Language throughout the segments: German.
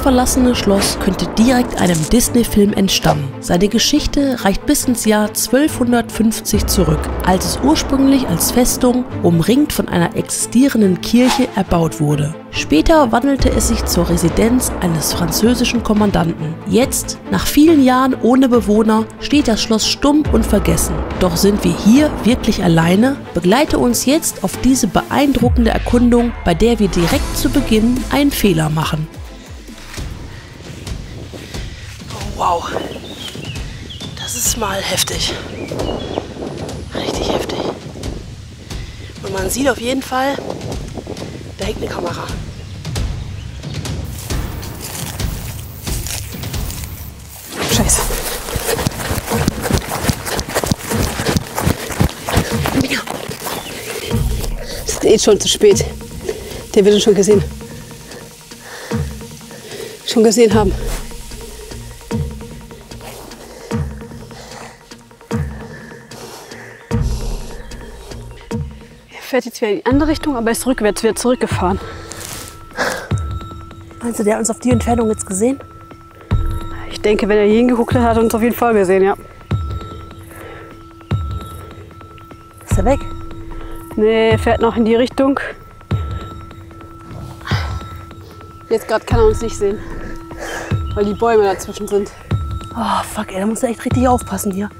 verlassene Schloss könnte direkt einem Disney-Film entstammen. Seine Geschichte reicht bis ins Jahr 1250 zurück, als es ursprünglich als Festung, umringt von einer existierenden Kirche, erbaut wurde. Später wandelte es sich zur Residenz eines französischen Kommandanten. Jetzt, nach vielen Jahren ohne Bewohner, steht das Schloss stumm und vergessen. Doch sind wir hier wirklich alleine? Begleite uns jetzt auf diese beeindruckende Erkundung, bei der wir direkt zu Beginn einen Fehler machen. Oh, wow, das ist mal heftig. Richtig heftig. Und man sieht auf jeden Fall, da hängt eine Kamera. Scheiße. Es ist eh schon zu spät. Der wird ihn schon gesehen. Schon gesehen haben. Er fährt jetzt wieder in die andere Richtung, aber ist rückwärts wieder zurückgefahren. Meinst du, der hat uns auf die Entfernung jetzt gesehen? Ich denke, wenn er hier hingeguckt hat, hat er uns auf jeden Fall gesehen, ja. Ist er weg? Nee, er fährt noch in die Richtung. Jetzt gerade kann er uns nicht sehen, weil die Bäume dazwischen sind. Oh, fuck, ey, da muss er echt richtig aufpassen hier.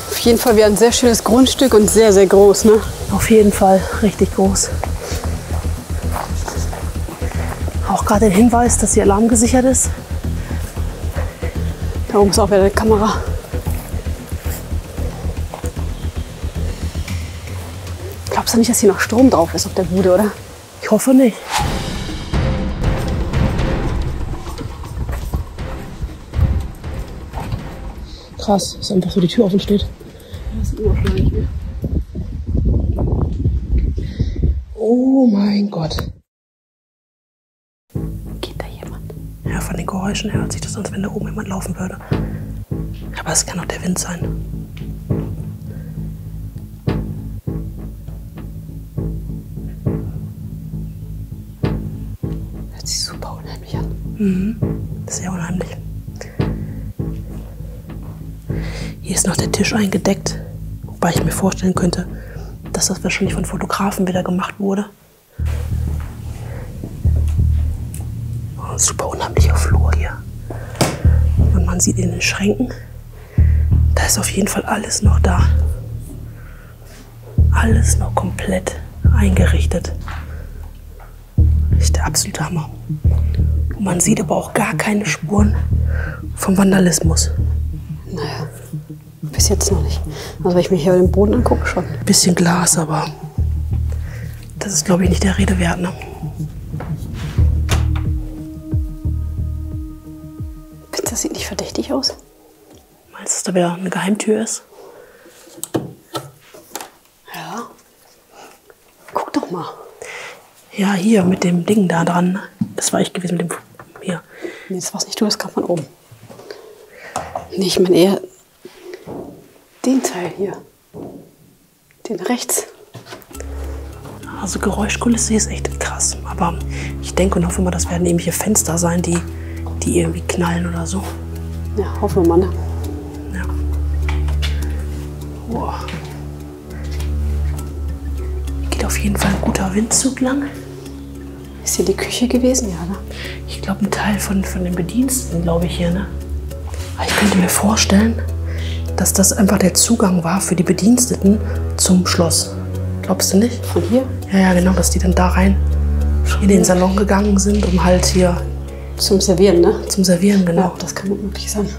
Auf jeden Fall wieder ein sehr schönes Grundstück und sehr, sehr groß, ne? Auf jeden Fall richtig groß. Auch gerade den Hinweis, dass hier Alarm gesichert ist. Da oben ist auch wieder eine Kamera. Glaubst du nicht, dass hier noch Strom drauf ist auf der Bude, oder? Ich hoffe nicht. Krass, dass einfach so die Tür offen steht. Das ist unwahrscheinlich, ne? Oh mein Gott. Geht da jemand? Ja, von den Geräuschen her hört sich das an, als wenn da oben jemand laufen würde. Aber es kann auch der Wind sein. Hört sich super unheimlich an. Mhm. Sehr unheimlich. Hier ist noch der Tisch eingedeckt, wobei ich mir vorstellen könnte, dass das wahrscheinlich von Fotografen wieder gemacht wurde. Oh, super unheimlicher Flur hier. Und man sieht in den Schränken, da ist auf jeden Fall alles noch da. Alles noch komplett eingerichtet. Das ist der absolute Hammer. Und man sieht aber auch gar keine Spuren vom Vandalismus. Naja, bis jetzt noch nicht. Also wenn ich mich hier den Boden angucke, schon. Bisschen Glas, aber das ist, glaube ich, nicht der Rede wert, ne? Das sieht nicht verdächtig aus. Meinst du, dass da wieder eine Geheimtür ist? Ja. Guck doch mal. Ja, hier mit dem Ding da dran. Das war ich gewesen mit dem hier. Nee, das war's nicht du, das kam von oben. Nee, ich meine eher den Teil hier. Den rechts. Also Geräuschkulisse ist echt krass. Aber ich denke und hoffe mal, das werden irgendwelche Fenster sein, die irgendwie knallen oder so. Ja, hoffen wir mal, ne? Ja. Boah. Hier geht auf jeden Fall ein guter Windzug lang. Ist hier die Küche gewesen? Ja, ne? Ich glaube, ein Teil von den Bediensteten, glaube ich, hier, ne? Aber ich könnte mir vorstellen, dass das einfach der Zugang war für die Bediensteten zum Schloss. Glaubst du nicht? Von hier? Ja, genau, dass die dann da rein in den Salon gegangen sind, um halt hier Zum Servieren, ne? zum Servieren, genau. Ja, das kann gut möglich sein.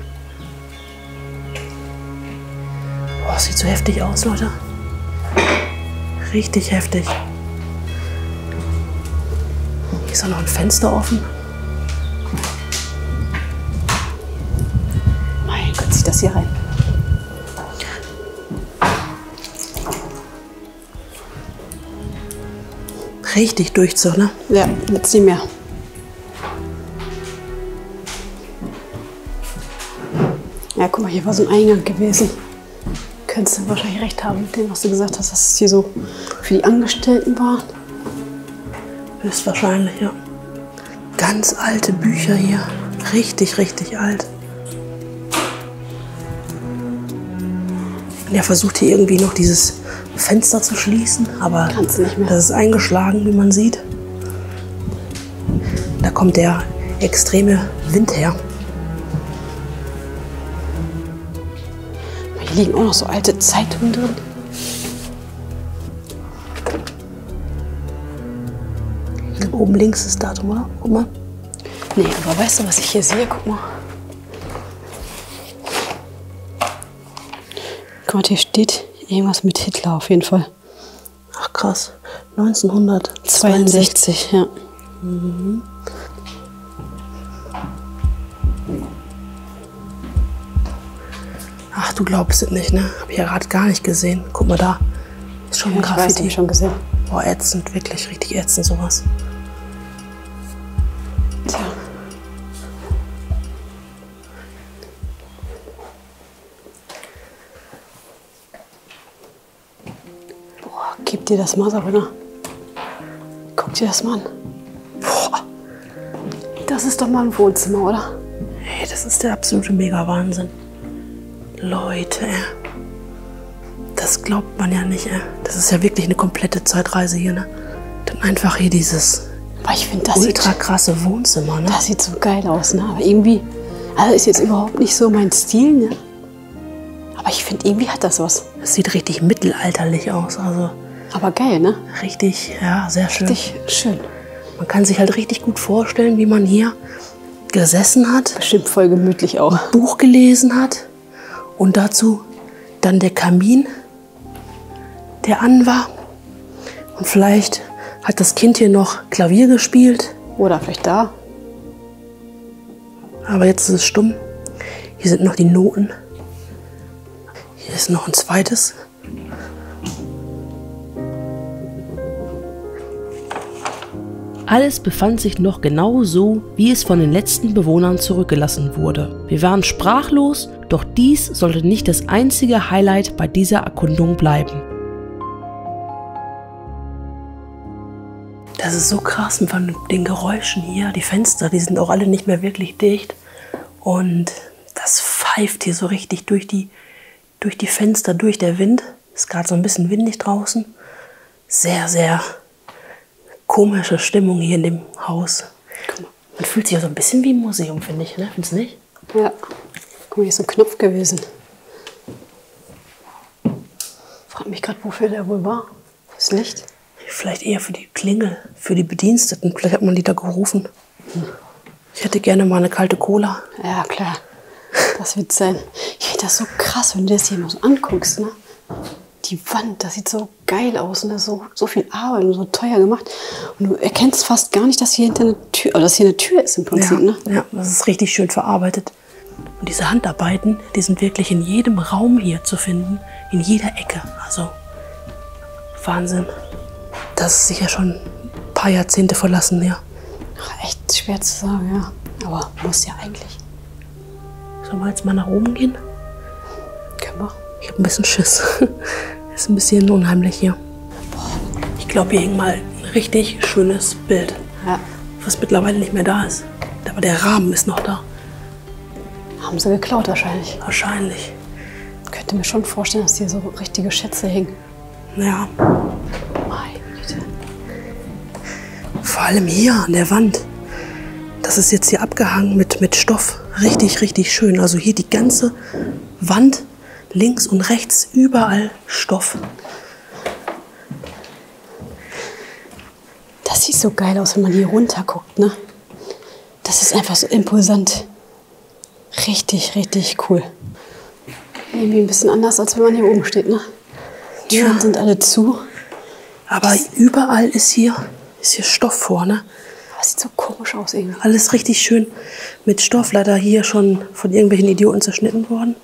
Boah, das sieht so heftig aus, Leute. Richtig heftig. Hier ist auch noch ein Fenster offen. Mein Gott, zieht das hier rein. Richtig Durchzug, ne? Ja, jetzt nicht mehr. Ja, guck mal, hier war so ein Eingang gewesen. Könntest du wahrscheinlich recht haben mit dem, was du gesagt hast, dass es hier so für die Angestellten waren. Höchstwahrscheinlich, ja. Ganz alte Bücher hier. Richtig, richtig alt. Und er versucht hier irgendwie noch dieses Fenster zu schließen, aber Kannst du nicht mehr. das ist eingeschlagen, wie man sieht. Da kommt der extreme Wind her. Hier liegen auch noch so alte Zeitungen drin. Ich glaube, oben links ist das Datum, oder? Guck mal. Nee, aber weißt du, was ich hier sehe? Guck mal. Guck mal, hier steht irgendwas mit Hitler auf jeden Fall. Ach krass. 1962. 62, ja. Ach, du glaubst es nicht, ne? Hab ich ja gerade gar nicht gesehen. Guck mal da. Ist schon ein Ich weiß, Graffiti. hab ich schon gesehen. Boah, ätzend, wirklich richtig ätzend sowas. Tja. Boah, gib dir das mal, Sabrina. Guck dir das mal an. Boah, Das ist doch mal ein Wohnzimmer, oder? ey, das ist der absolute Mega-Wahnsinn. Leute, ey. Das glaubt man ja nicht, ey. Das ist ja wirklich eine komplette Zeitreise hier, ne? Dann einfach hier dieses Aber ich finde, das ultra krasse Wohnzimmer, ne? Das sieht so geil aus, ne? Aber irgendwie, also ist jetzt überhaupt nicht so mein Stil, ne? Aber ich finde, irgendwie hat das was. Das sieht richtig mittelalterlich aus, also Aber geil, ne? richtig, ja, sehr schön. Richtig schön. Man kann sich halt richtig gut vorstellen, wie man hier gesessen hat, Bestimmt voll gemütlich auch. Buch gelesen hat und dazu dann der Kamin, der an war. Und vielleicht hat das Kind hier noch Klavier gespielt, Oder vielleicht da. aber jetzt ist es stumm. Hier sind noch die Noten. Hier ist noch ein zweites. Alles befand sich noch genau so, wie es von den letzten Bewohnern zurückgelassen wurde. Wir waren sprachlos, doch dies sollte nicht das einzige Highlight bei dieser Erkundung bleiben. Das ist so krass von den Geräuschen hier. Die Fenster, die sind auch alle nicht mehr wirklich dicht. Und das pfeift hier so richtig durch die Fenster, durch der Wind. Ist gerade so ein bisschen windig draußen. Sehr, sehr komische Stimmung hier in dem Haus. Man fühlt sich ja so ein bisschen wie ein Museum, finde ich, ne? Findest du nicht? Ja. Guck mal, hier ist ein Knopf gewesen. Frag mich gerade, wofür der wohl war. Das Licht. Vielleicht eher für die Klingel, für die Bediensteten. Vielleicht hat man die da gerufen. Ich hätte gerne mal eine kalte Cola. Ja, klar. Das wird sein. Ich finde das so krass, wenn du das hier mal so anguckst, ne? Die Wand, das sieht so geil aus und das ist so viel Arbeit und so teuer gemacht. Und du erkennst fast gar nicht, dass hier hinter eine Tür, oder dass hier eine Tür ist im Prinzip, ne? Ja, das ist richtig schön verarbeitet. Und diese Handarbeiten, die sind wirklich in jedem Raum hier zu finden, in jeder Ecke. Also Wahnsinn. Das ist sicher schon ein paar Jahrzehnte verlassen, ja. Ach, echt schwer zu sagen, ja. Aber muss ja eigentlich. Sollen wir jetzt mal nach oben gehen? Können wir. Ich habe ein bisschen Schiss. Ist ein bisschen unheimlich hier. Ich glaube, hier hing mal ein richtig schönes Bild, Ja. was mittlerweile nicht mehr da ist. Aber der Rahmen ist noch da. Haben sie geklaut wahrscheinlich. Wahrscheinlich. Ich könnte mir schon vorstellen, dass hier so richtige Schätze hängen. Ja, Meine Güte. vor allem hier an der Wand. Das ist jetzt hier abgehangen mit Stoff. Richtig, richtig schön. Also hier die ganze Wand, links und rechts, überall Stoff. Das sieht so geil aus, wenn man hier runter guckt, ne? Das ist einfach so imposant. Richtig, richtig cool. Irgendwie ein bisschen anders, als wenn man hier oben steht, ne? Türen Ja. sind alle zu. Aber überall ist hier Stoff vor, ne? Aber es sieht so komisch aus irgendwie. Alles richtig schön mit Stoff. Leider hier schon von irgendwelchen Idioten zerschnitten worden.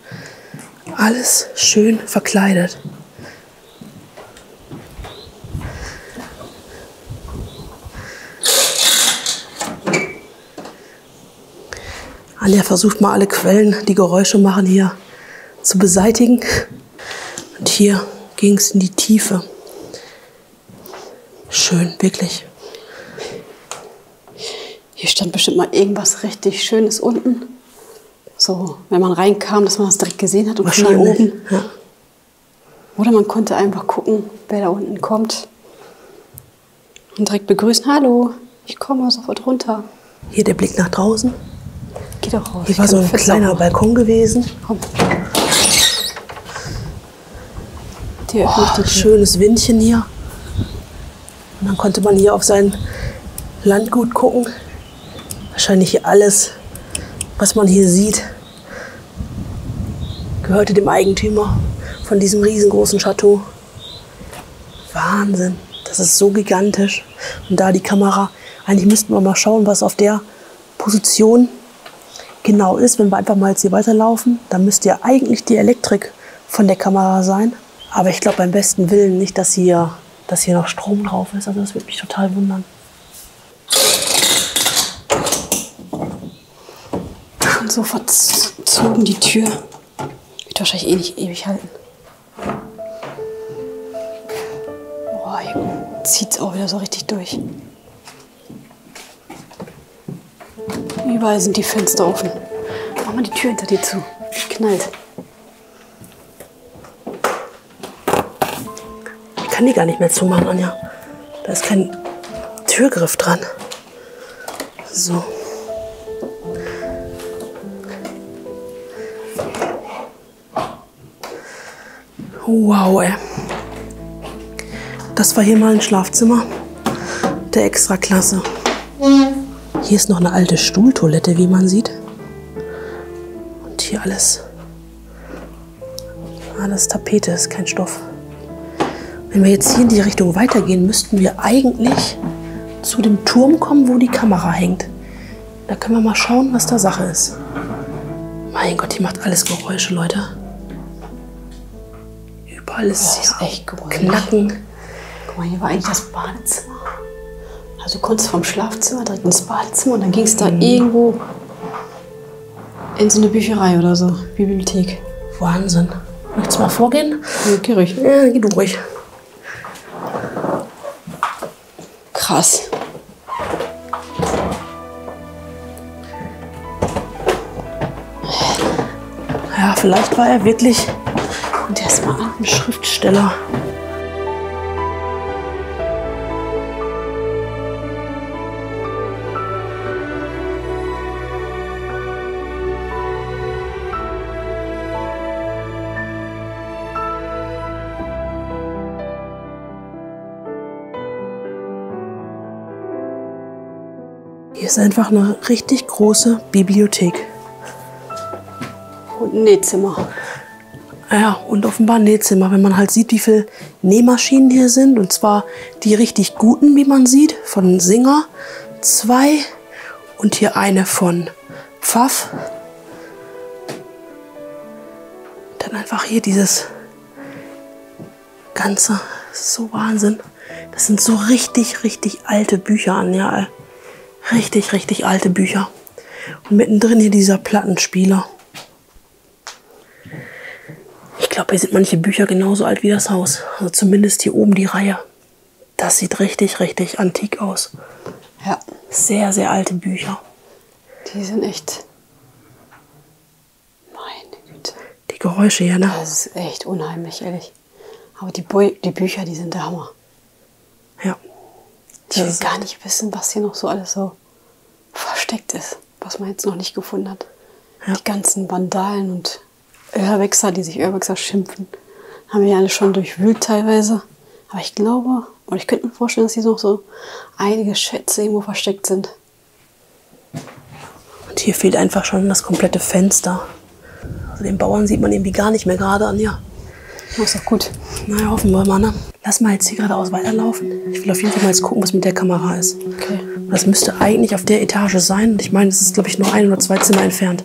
Alles schön verkleidet. Anja versucht mal alle Quellen, die Geräusche machen, hier zu beseitigen. Und hier ging es in die Tiefe. Schön, wirklich. Hier stand bestimmt mal irgendwas richtig Schönes unten. So, wenn man reinkam, dass man das direkt gesehen hat und von hier oben. Ja. Oder man konnte einfach gucken, wer da unten kommt. Und direkt begrüßen. Hallo, ich komme sofort runter. Hier der Blick nach draußen. Geh doch raus. Hier war so ein kleiner Balkon gewesen. Komm. Die öffnet die Tür. Schönes Windchen hier. Und dann konnte man hier auf sein Landgut gucken. Wahrscheinlich hier alles, was man hier sieht, gehörte dem Eigentümer von diesem riesengroßen Chateau. Wahnsinn, das ist so gigantisch. Und da die Kamera, eigentlich müssten wir mal schauen, was auf der Position genau ist. Wenn wir einfach mal jetzt hier weiterlaufen, dann müsste ja eigentlich die Elektrik von der Kamera sein. Aber ich glaube beim besten Willen nicht, dass hier noch Strom drauf ist. Also das würde mich total wundern. Und so verzogen die Tür. Wird wahrscheinlich eh nicht ewig halten. Boah, hier zieht es auch wieder so richtig durch. Überall sind die Fenster offen. Mach mal die Tür hinter dir zu. Knallt. Ich kann die gar nicht mehr zumachen, Anja. Da ist kein Türgriff dran. So. Wow, ey. Das war hier mal ein Schlafzimmer der Extraklasse. Hier ist noch eine alte Stuhltoilette, wie man sieht. Und hier alles Tapete, ist kein Stoff. Wenn wir jetzt hier in die Richtung weitergehen, müssten wir eigentlich zu dem Turm kommen, wo die Kamera hängt. Da können wir mal schauen, was da Sache ist. Mein Gott, hier macht alles Geräusche, Leute. Überall ist hier echt Knacken. Guck mal, hier war eigentlich das Badezimmer. Also du konntest vom Schlafzimmer direkt ins Badezimmer und dann ging es da irgendwo in so eine Bücherei oder so, Bibliothek. Wahnsinn. Möchtest du mal vorgehen? Ja, geh ruhig. Ja, geh du ruhig. Krass. Ja, vielleicht war er wirklich Und der ist mal an. ein Schriftsteller. Hier ist einfach eine richtig große Bibliothek. Und ein Nähzimmer. Ja, und offenbar ein Nähzimmer, wenn man halt sieht, wie viele Nähmaschinen hier sind. Und zwar die richtig guten, wie man sieht, von Singer 2 und hier eine von Pfaff. Dann einfach hier dieses Ganze, das ist so Wahnsinn. Das sind so richtig alte Bücher, Anja. Richtig alte Bücher. Und mittendrin hier dieser Plattenspieler. Ich glaube, hier sind manche Bücher genauso alt wie das Haus. Also zumindest hier oben die Reihe. Das sieht richtig antik aus. Ja. Sehr alte Bücher. Die sind echt... Meine Güte. Die Geräusche hier, ne? Das ist echt unheimlich, ehrlich. Aber die Bücher, die sind der Hammer. Ja. Ich will gar nicht wissen, was hier noch so alles so versteckt ist, was man jetzt noch nicht gefunden hat. Ja. Die ganzen Vandalen und Urwechser, die sich Urwechser schimpfen, haben wir alle schon durchwühlt teilweise. Aber ich glaube, oder ich könnte mir vorstellen, dass hier noch so einige Schätze irgendwo versteckt sind. Und hier fehlt einfach schon das komplette Fenster. Also den Bauern sieht man irgendwie gar nicht mehr gerade an, ja. Das ist doch gut. Naja, hoffen wir mal, ne? Lass mal jetzt hier geradeaus weiterlaufen. Ich will auf jeden Fall mal jetzt gucken, was mit der Kamera ist. Okay. Das müsste eigentlich auf der Etage sein. Und ich meine, es ist, glaube ich, nur 1 oder 2 Zimmer entfernt.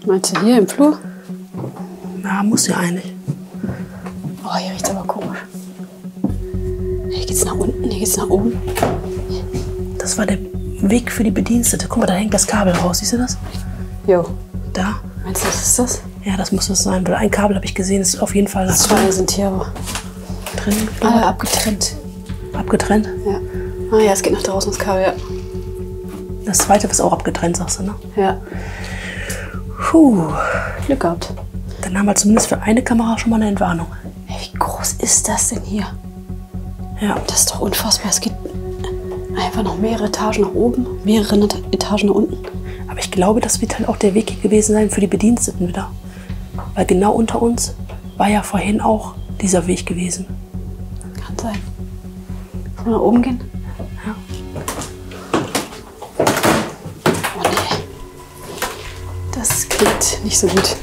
Meinst du hier im Flur? Ja, muss ja eigentlich. Oh, hier riecht's aber komisch. Hier geht's nach unten, hier geht's nach oben. Das war der Weg für die Bedienstete. Guck mal, da hängt das Kabel raus. Siehst du das? Jo. Da. Meinst du, das ist das? Ja, das muss das sein. Weil ein Kabel habe ich gesehen, ist auf jeden Fall das 2 sind hier aber drin. alle abgetrennt. Abgetrennt? Ja. Ah ja, es geht nach draußen, das Kabel, ja. Das zweite ist auch abgetrennt, sagst du, ne? Ja. Puh. Glück gehabt. Dann haben wir zumindest für eine Kamera schon mal eine Entwarnung. Ey, wie groß ist das denn hier? Ja. Das ist doch unfassbar. Es geht einfach noch mehrere Etagen nach oben, mehrere Etagen nach unten. Aber ich glaube, das wird halt auch der Weg gewesen sein für die Bediensteten wieder. Weil genau unter uns war ja vorhin auch dieser Weg gewesen. Kann sein. Wollen wir nach oben gehen? Ja. Oh nee. Das klingt nicht so gut.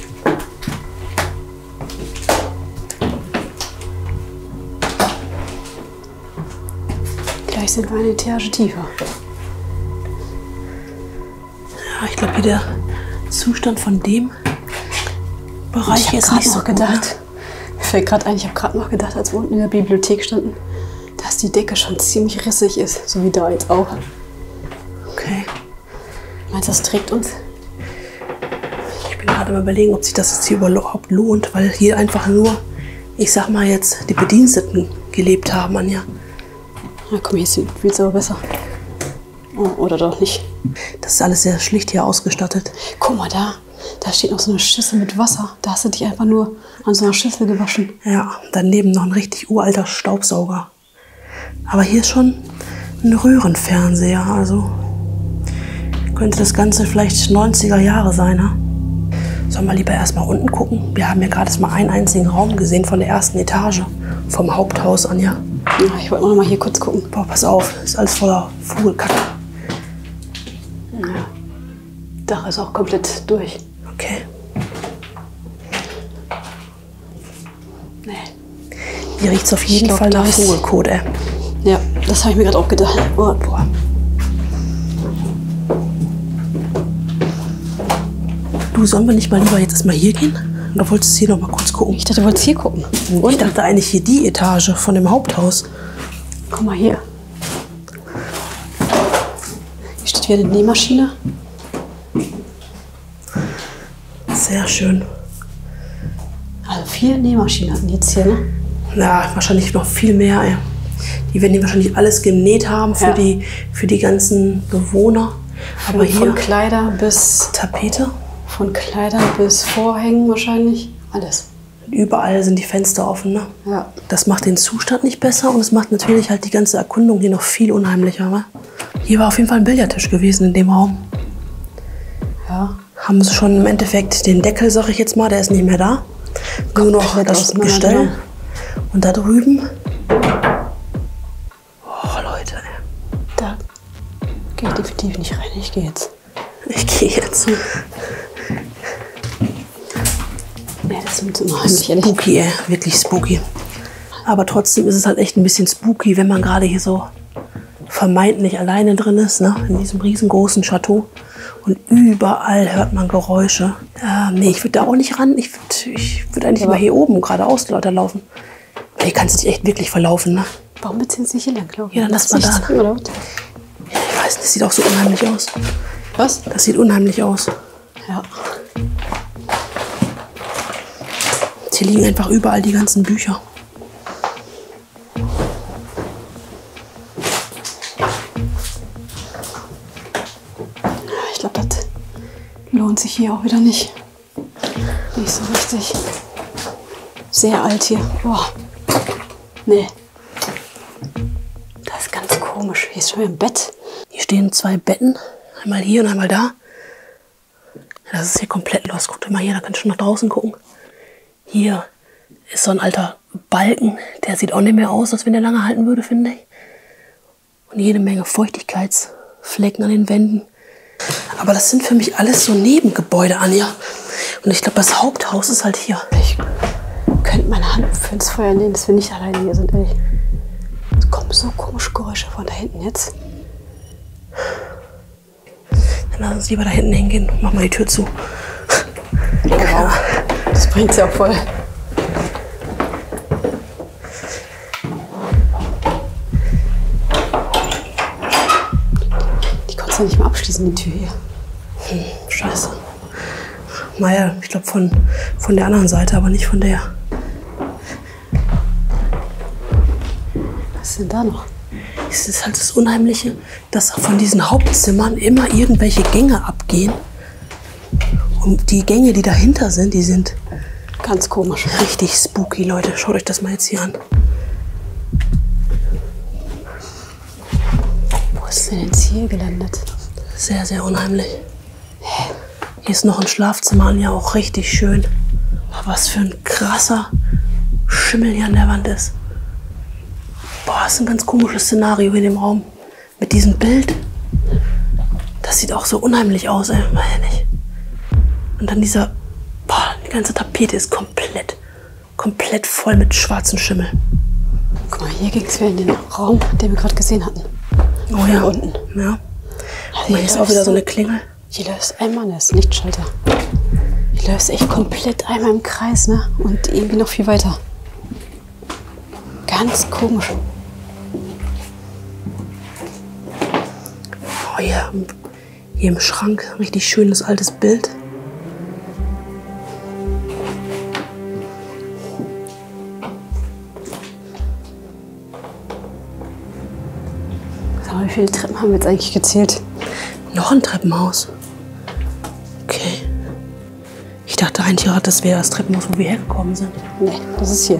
Gleich sind wir eine Etage tiefer. Ja, ich glaube, der Zustand von dem Bereich ist nicht so gedacht. Mir fällt gerade ein, ich habe gerade noch gedacht, als wir unten in der Bibliothek standen, dass die Decke schon ziemlich rissig ist, so wie da jetzt auch. Okay. Meinst du, das trägt uns? Ich bin gerade am Überlegen, ob sich das jetzt hier überhaupt lohnt, weil hier einfach nur, ich sag mal jetzt, die Bediensteten gelebt haben, Anja. Na komm, jetzt wird es aber besser. Oh, oder doch nicht. Das ist alles sehr schlicht hier ausgestattet. Guck mal da. Da steht noch so eine Schüssel mit Wasser. Da hast du dich einfach nur an so einer Schüssel gewaschen. Ja, daneben noch ein richtig uralter Staubsauger. Aber hier ist schon ein Röhrenfernseher, also könnte das Ganze vielleicht 90er Jahre sein, ne? Sollen wir lieber erstmal unten gucken? Wir haben ja gerade mal einen einzigen Raum gesehen von der ersten Etage, vom Haupthaus, Anja. Ja, ich wollte noch mal hier kurz gucken. Boah, pass auf, ist alles voller Vogelkacke. Ja. Dach ist auch komplett durch. Okay. Nee. Hier riecht es auf jeden Fall nach Vogelkot, ey. Ja, das habe ich mir gerade auch gedacht. Oh, boah. Du, sollen wir nicht mal lieber jetzt erstmal hier gehen? Oder wolltest du hier noch mal kurz gucken? Ich dachte, du wolltest hier gucken. Ich dachte eigentlich hier die Etage von dem Haupthaus. Guck mal hier. Hier steht wieder eine Nähmaschine. Sehr schön. Also 4 Nähmaschinen hatten jetzt hier, ne? Ja, wahrscheinlich noch viel mehr, ey. Die werden hier wahrscheinlich alles genäht haben für, Ja. für die ganzen Bewohner. Aber hier Von Kleider bis Tapete. Von Kleidern bis Vorhängen wahrscheinlich. Alles. Überall sind die Fenster offen, ne? Ja. Das macht den Zustand nicht besser und es macht natürlich halt die ganze Erkundung hier noch viel unheimlicher, ne? Hier war auf jeden Fall ein Billardtisch gewesen in dem Raum. Ja. Haben sie schon im Endeffekt den Deckel, sag ich jetzt mal, der ist nicht mehr da. Nur noch das Gestell. Und da drüben. Oh, Leute, ey. Da gehe ich definitiv nicht rein. Ich gehe jetzt. Ich gehe jetzt. Ja, das ist unheimlich, ehrlich. Spooky, ey. Wirklich spooky. Aber trotzdem ist es halt echt ein bisschen spooky, wenn man gerade hier so vermeintlich alleine drin ist, ne? In diesem riesengroßen Chateau. Und überall hört man Geräusche. Nee, ich würde da auch nicht ran. Ich würd eigentlich mal hier oben geradeaus laufen. Hier kannst du dich echt wirklich verlaufen, ne? Warum beziehen Sie sich hier lang, glaube ich? Ja, dann lass mal da. Ich weiß nicht, das sieht auch so unheimlich aus. Was? Das sieht unheimlich aus. Ja. Hier liegen einfach überall die ganzen Bücher. Ich glaube, das lohnt sich hier auch wieder nicht. Nicht so richtig. Sehr alt hier. Boah. Nee. Das ist ganz komisch. Hier ist schon wieder ein Bett. Hier stehen 2 Betten. Einmal hier und einmal da. Das ist hier komplett los. Guck dir mal hier, da kannst du schon nach draußen gucken. Hier ist so ein alter Balken. Der sieht auch nicht mehr aus, als wenn der lange halten würde, finde ich. Und jede Menge Feuchtigkeitsflecken an den Wänden. Aber das sind für mich alles so Nebengebäude, Anja. Und ich glaube, das Haupthaus ist halt hier. Ich könnte meine Hand für ins Feuer nehmen, dass wir nicht alleine hier sind, ehrlich. Es kommen so komische Geräusche von da hinten jetzt. Dann lass uns lieber da hinten hingehen. Mach mal die Tür zu. Wow. Das bringt's ja voll. Die konntest du nicht mal abschließen, die Tür hier. Scheiße. Naja, ich glaube von der anderen Seite, aber nicht von der. Was ist denn da noch? Es ist halt das Unheimliche, dass von diesen Hauptzimmern immer irgendwelche Gänge abgehen. Und die Gänge, die dahinter sind, die sind ganz komisch. Richtig spooky, Leute. Schaut euch das mal jetzt hier an. Wo ist denn jetzt hier gelandet? Sehr, sehr unheimlich. Hier ist noch ein Schlafzimmer, ja auch richtig schön. Aber was für ein krasser Schimmel hier an der Wand ist. Boah, das ist ein ganz komisches Szenario in dem Raum. Mit diesem Bild. Das sieht auch so unheimlich aus, ey. Weiß ich nicht. Und dann dieser... Boah, die ganze Tapete ist komplett voll mit schwarzem Schimmel. Guck mal, hier ging es wieder in den Raum, den wir gerade gesehen hatten. Oh ja. Unten. Ja. Guck mal, hier ist auch wieder so eine Klingel. Hier läuft einmal, das ist ein Lichtschalter. Hier läuft echt komplett einmal im Kreis, ne? Und irgendwie noch viel weiter. Ganz komisch. Oh ja, hier im Schrank, richtig schönes altes Bild. Sag mal, wie viele Treppen haben wir jetzt eigentlich gezählt? Noch ein Treppenhaus. Okay. Ich dachte eigentlich, das wäre das Treppenhaus, wo wir hergekommen sind. Nee, das ist hier.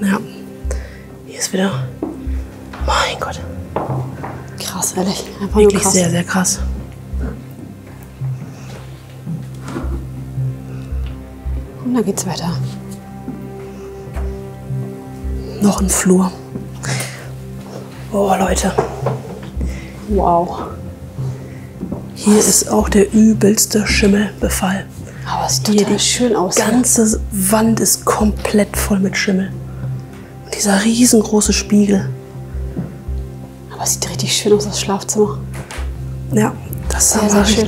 Ja. Hier ist wieder... Mein Gott. Krass, ehrlich. Einfach Wirklich nur krass. sehr, sehr krass. Und dann geht's weiter. Noch ein Flur. Oh, Leute. Wow. Hier ist auch der übelste Schimmelbefall. Aber es sieht Hier total schön aus. Die ganze Wand ist komplett voll mit Schimmel. Und dieser riesengroße Spiegel. Aber es sieht richtig schön aus, das Schlafzimmer. Ja, das sah Sehr, mal sehr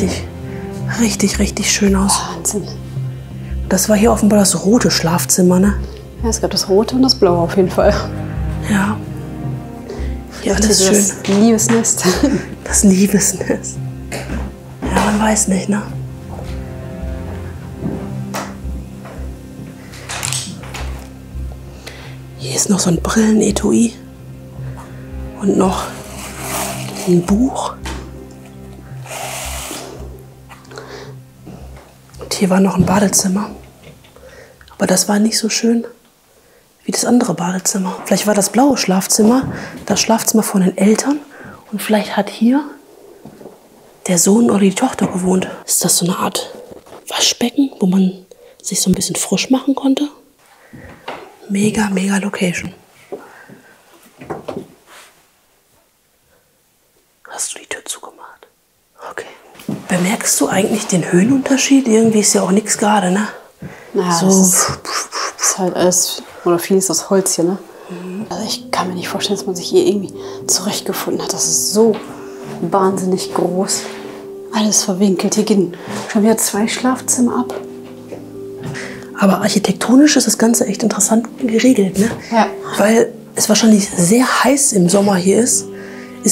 richtig schön aus. Wahnsinn. Das war hier offenbar das rote Schlafzimmer, ne? Ja, es gab das Rote und das Blaue auf jeden Fall. Ja. Hier alles Hier schön. das Liebesnest. Das Liebesnest. Ja, man weiß nicht, ne? Hier ist noch so ein Brillenetui. Und noch ein Buch. Und hier war noch ein Badezimmer. Aber das war nicht so schön wie das andere Badezimmer. Vielleicht war das blaue Schlafzimmer das Schlafzimmer von den Eltern. Und vielleicht hat hier der Sohn oder die Tochter gewohnt. Ist das so eine Art Waschbecken, wo man sich so ein bisschen frisch machen konnte? Mega, mega Location. Hast du die Tür zugemacht? Okay. Bemerkst du eigentlich den Höhenunterschied? Irgendwie ist ja auch nichts gerade, ne? Naja, so. das ist halt alles, oder vieles aus Holz hier, ne? Also ich kann mir nicht vorstellen, dass man sich hier irgendwie zurechtgefunden hat. Das ist so wahnsinnig groß. Alles verwinkelt. Hier gehen schon wieder 2 Schlafzimmer ab. Aber architektonisch ist das Ganze echt interessant geregelt, ne? Ja. Weil es wahrscheinlich sehr heiß im Sommer hier ist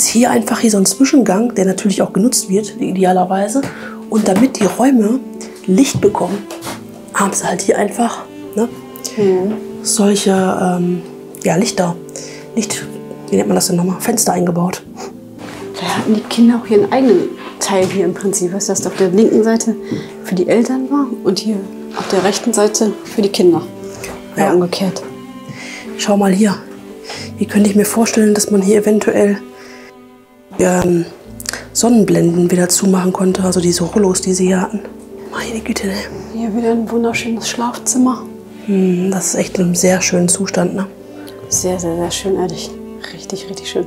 hier einfach hier so ein Zwischengang, der natürlich auch genutzt wird, idealerweise. Und damit die Räume Licht bekommen, haben sie halt hier einfach, ne, solche ja, wie nennt man das denn nochmal? Fenster eingebaut. Da hatten die Kinder auch ihren eigenen Teil hier im Prinzip. Was das auf der linken Seite für die Eltern war und hier auf der rechten Seite für die Kinder. Ja, umgekehrt. Schau mal hier. Hier könnte ich mir vorstellen, dass man hier eventuell Sonnenblenden wieder zumachen konnte. Also diese Rollos, die sie hier hatten. Meine Güte, ne? Hier wieder ein wunderschönes Schlafzimmer. Das ist echt in einem sehr schönen Zustand, ne? Sehr, sehr, sehr schön, ehrlich. Richtig, richtig schön.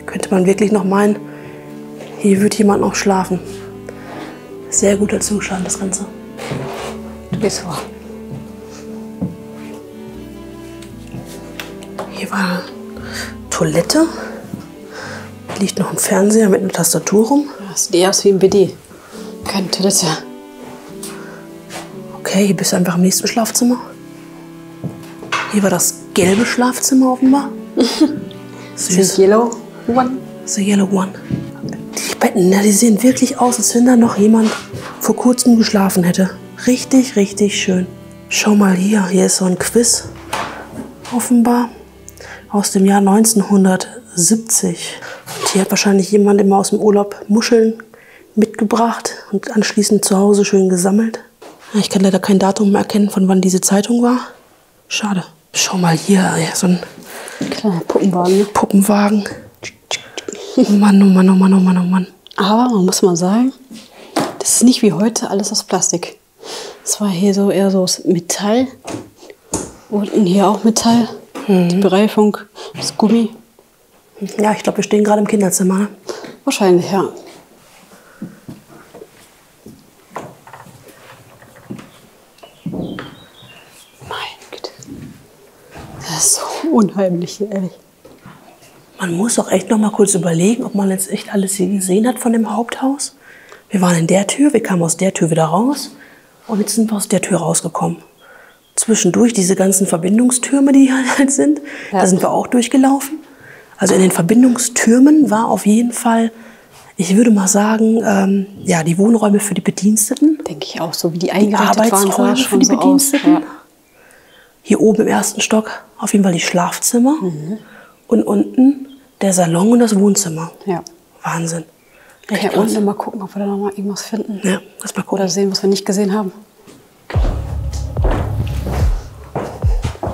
Könnte man wirklich noch meinen, hier wird jemand noch schlafen. Sehr guter Zustand, das Ganze. Du gehst vor. Hier war Toilette. Hier liegt noch ein Fernseher mit einer Tastatur rum. Das sieht eher aus wie ein BD. Keine Toilette. Okay, hier bist du einfach im nächsten Schlafzimmer. Hier war das gelbe Schlafzimmer offenbar. Süß. The Yellow One. The Yellow One. Die Betten, die sehen wirklich aus, als wenn da noch jemand vor kurzem geschlafen hätte. Richtig, richtig schön. Schau mal hier, hier ist so ein Quiz. offenbar, aus dem Jahr 1970. Und hier hat wahrscheinlich jemand immer aus dem Urlaub Muscheln mitgebracht und anschließend zu Hause schön gesammelt. Ich kann leider kein Datum mehr erkennen, von wann diese Zeitung war. Schade. Schau mal hier, ja, so ein kleiner Puppenwagen. Ne? Puppenwagen. Oh Mann, oh Mann, oh Mann, oh Mann, oh Mann. Aber man muss mal sagen, das ist nicht wie heute alles aus Plastik. Das war hier so eher so aus Metall. Unten hier auch Metall. Die Bereifung, das Gummi. Ja, ich glaube, wir stehen gerade im Kinderzimmer. Ne? Wahrscheinlich, ja. Mein Güte. Das ist so unheimlich, ehrlich. Man muss auch echt noch mal kurz überlegen, ob man jetzt echt alles hier gesehen hat von dem Haupthaus. Wir waren in der Tür, wir kamen aus der Tür wieder raus und jetzt sind wir aus der Tür rausgekommen. Zwischendurch diese ganzen Verbindungstürme, die halt sind, ja. Da sind wir auch durchgelaufen. Also in den Verbindungstürmen war auf jeden Fall, ich würde mal sagen, ja, die Wohnräume für die Bediensteten. Denke ich auch, so wie die eingerichtet waren, sah schon für die so Bediensteten. Aus. Ja. Hier oben im ersten Stock auf jeden Fall die Schlafzimmer. Und unten der Salon und das Wohnzimmer. Ja. Wahnsinn. Ja, hier unten mal gucken, ob wir da noch mal irgendwas finden. Ja, lass mal gucken. Oder sehen, was wir nicht gesehen haben.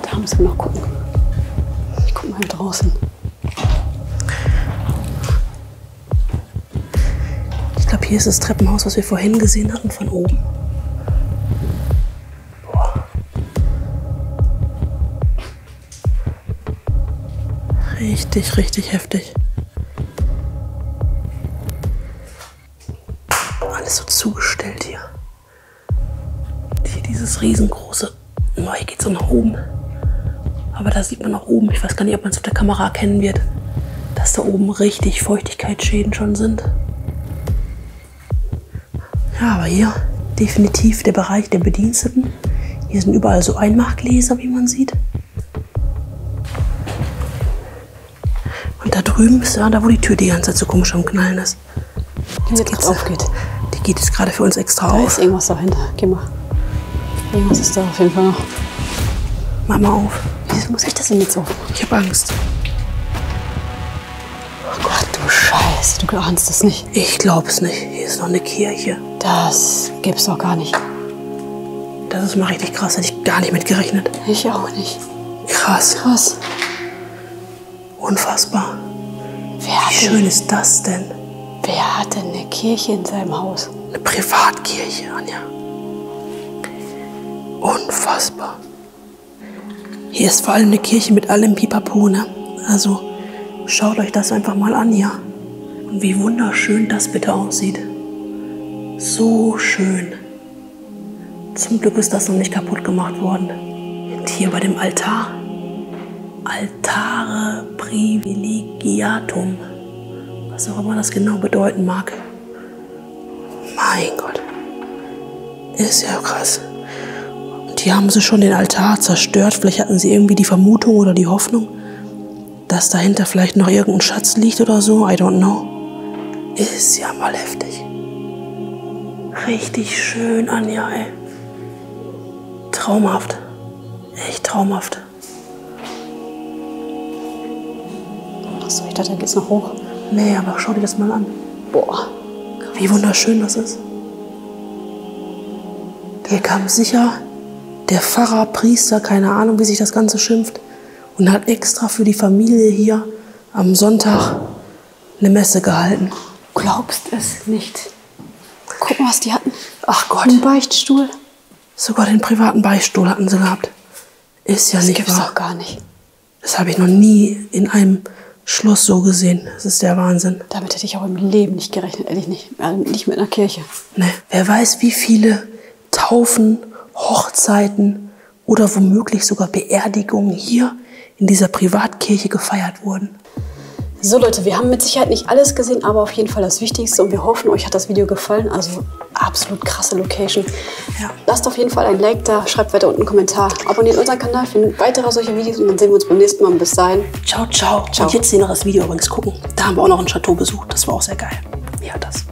Da müssen wir noch gucken. Ich gucke mal hier draußen. Ich glaube, hier ist das Treppenhaus, was wir vorhin gesehen hatten, von oben. Boah. Richtig, richtig heftig. Alles so zugestellt hier. Hier dieses riesengroße. Oh, hier geht so nach oben. Aber da sieht man nach oben, ich weiß gar nicht, ob man es auf der Kamera erkennen wird, dass da oben richtig Feuchtigkeitsschäden schon sind. Ja, aber hier definitiv der Bereich der Bediensteten. Hier sind überall so Einmachgläser, wie man sieht. Und da drüben ist ja da, wo die Tür die ganze Zeit so komisch am Knallen ist. Jetzt geht's aufgeht. Die geht jetzt gerade für uns extra da auf. Da ist irgendwas dahinter. Geh mal. Irgendwas ist da auf jeden Fall noch. Mach mal auf. Wieso muss ich das denn jetzt auf? Ich habe Angst. Oh Gott, du Scheiße. Du ahnst das nicht. Ich glaub's nicht. Hier ist noch eine Kirche. Das gibt's doch gar nicht. Das ist mal richtig krass. Hätte ich gar nicht mit gerechnet. Ich auch nicht. Krass. Krass. Unfassbar. Wie schön ist das denn? Wer hat denn eine Kirche in seinem Haus? Eine Privatkirche, Anja. Unfassbar. Hier ist vor allem eine Kirche mit allem Pipapo, ne? Also schaut euch das einfach mal an hier. Und wie wunderschön das bitte aussieht. So schön. Zum Glück ist das noch nicht kaputt gemacht worden. Und hier bei dem Altar. Altare Privilegiatum. Was auch immer das genau bedeuten mag. Mein Gott. Ist ja krass. Und hier haben sie schon den Altar zerstört. Vielleicht hatten sie irgendwie die Vermutung oder die Hoffnung, dass dahinter vielleicht noch irgendein Schatz liegt oder so. I don't know. Ist ja mal heftig. Richtig schön, Anja, ey. Traumhaft. Echt traumhaft. Achso, ich dachte, da geht's noch hoch. Nee, aber schau dir das mal an. Boah. Wie wunderschön das ist. Hier kam sicher der Pfarrer, Priester, keine Ahnung, wie sich das Ganze schimpft, und hat extra für die Familie hier am Sonntag eine Messe gehalten. Glaubst es nicht. Guck mal, was die hatten. Ach Gott. Ein Beichtstuhl. Sogar den privaten Beichtstuhl hatten sie gehabt. Ist ja nicht wahr. Das gibt's doch gar nicht. Das habe ich noch nie in einem Schloss so gesehen. Das ist der Wahnsinn. Damit hätte ich auch im Leben nicht gerechnet, ehrlich nicht. Also nicht mit einer Kirche. Ne, wer weiß, wie viele Taufen, Hochzeiten oder womöglich sogar Beerdigungen hier in dieser Privatkirche gefeiert wurden. So Leute, wir haben mit Sicherheit nicht alles gesehen, aber auf jeden Fall das Wichtigste. Und wir hoffen, euch hat das Video gefallen. Also absolut krasse Location. Ja. Lasst auf jeden Fall ein Like da, schreibt weiter unten einen Kommentar. Abonniert unseren Kanal für weitere solche Videos und dann sehen wir uns beim nächsten Mal. Bis dahin. Ciao, ciao. Und jetzt hier noch das Video übrigens gucken. Da haben wir auch noch ein Chateau besucht. Das war auch sehr geil. Ja, das.